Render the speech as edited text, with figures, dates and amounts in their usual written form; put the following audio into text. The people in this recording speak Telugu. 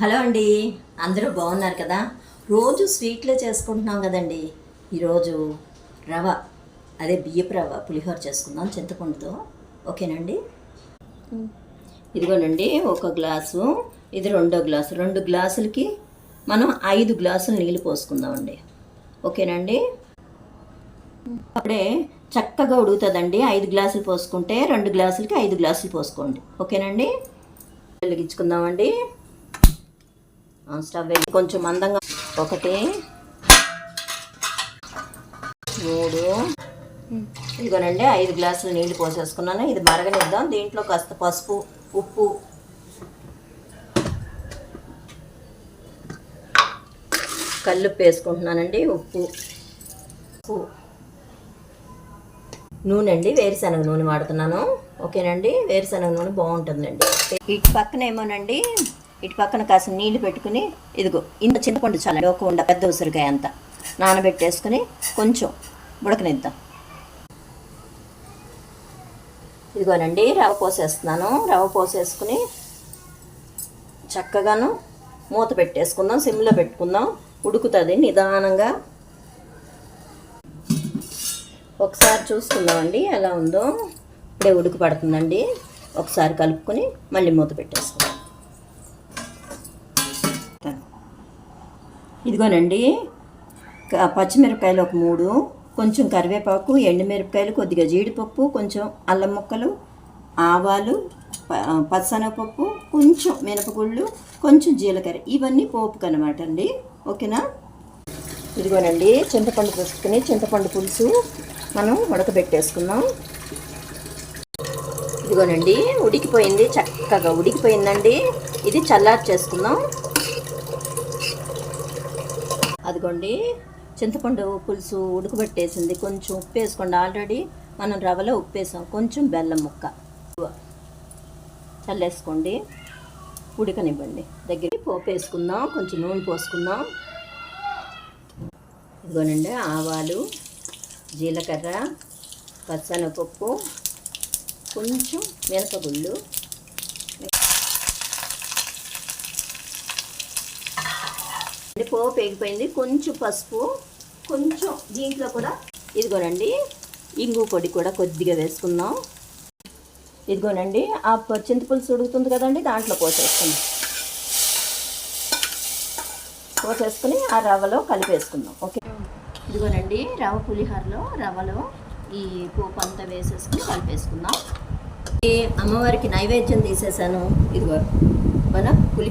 హలో అండి. అందరూ బాగున్నారు కదా? రోజు స్వీట్లే చేసుకుంటున్నాం కదండి. ఈరోజు రవ, అదే బియ్యపు రవ పులిహోర చేసుకుందాం చింతపండుతో. ఓకేనండి. ఇదిగోనండి ఒక గ్లాసు, ఇది రెండో గ్లాసు. 2 గ్లాసులకి మనం 5 గ్లాసులు నీళ్ళు పోసుకుందామండి. ఓకేనండి. అప్పుడే చక్కగా ఉడుకుతుందండి. 5 గ్లాసులు పోసుకుంటే 2 గ్లాసులకి 5 గ్లాసులు పోసుకోండి. ఓకేనండి. వెలిగించుకుందామండి. స్టవ్ కొంచెం మందంగా 1 3 ఇదిగోనండి 5 గ్లాసులు నీళ్ళు పోసేసుకున్నాను. ఇది మరగనిద్దాం. దీంట్లో కాస్త పసుపు, ఉప్పు, కల్లుప్పు వేసుకుంటున్నానండి. ఉప్పు, నూనె అండి, వేరుశనగ నూనె వాడుతున్నాను. ఓకేనండి. వేరుశనగ నూనె బాగుంటుందండి. ఇటు పక్కన ఏమోనండి, ఇటు పక్కన కాస్త నీళ్ళు పెట్టుకుని, ఇదిగో ఇంత చింతపండు చాలండి, ఒక ఉండ పెద్ద ఉసిరికాయ అంతా నానబెట్టేసుకుని కొంచెం ఉడకనిద్దాం. ఇదిగోనండి రవ పోసేస్తున్నాను. రవ పోసేసుకుని చక్కగాను మూత పెట్టేసుకుందాం. సిమ్లో పెట్టుకుందాం. ఉడుకుతుంది నిదానంగా. ఒకసారి చూసుకుందామండి ఎలా ఉందో. ఇప్పుడే ఉడుకు పడుతుందండి. ఒకసారి కలుపుకొని మళ్ళీ మూత పెట్టేసుకుందాం. ఇదిగోనండి పచ్చిమిరపకాయలు ఒక 3, కొంచెం కరివేపాకు, ఎండుమిరపకాయలు, కొద్దిగా జీడిపప్పు, కొంచెం అల్లం ముక్కలు, ఆవాలు, పచ్చనపప్పు, కొంచెం మినపగుళ్ళు, కొంచెం జీలకర్ర, ఇవన్నీ పోపుకు అనమాట అండి. ఓకేనా. ఇదిగోనండి చింతపండు పులుసుకుని చింతపండు పులుసు మనం ఉడకబెట్టేసుకుందాం. ఇదిగోనండి ఉడికిపోయింది, చక్కగా ఉడికిపోయిందండి. ఇది చల్లారి చేసుకుందాం. అదిగోండి చింతపండు పులుసు ఉడకబెట్టేసింది. కొంచెం ఉప్పు వేసుకోండి. ఆల్రెడీ మనం రవ్వలో ఉప్పు వేసాం. కొంచెం బెల్లం ముక్క చల్లేసుకోండి. ఉడకనివ్వండి. దగ్గరికి పోపు వేసుకుందాం. కొంచెం నూనె పోసుకుందాం. ఇదిగోనండి ఆవాలు, జీలకర్ర, పచ్చనపప్పు, కొంచెం మినపగుళ్ళు, పోపు వేగిపోయింది. కొంచెం పసుపు, కొంచెం దీంట్లో కూడా ఇదిగోనండి ఇంగు పొడి కూడా కొద్దిగా వేసుకుందాం. ఇదిగోనండి ఆ చింతపులుసు ఉడుకుతుంది కదండి, దాంట్లో పోసేసుకుని ఆ రవ్వలో కలిపేసుకుందాం. ఓకే. ఇదిగోనండి రవ్వ పులిహోరలో రవ్వలో ఈ పోపు అంతా వేసేసుకుని కలిపేసుకుందాం. అమ్మవారికి నైవేద్యం తీసేసాను. ఇదిగో మన పులిహోర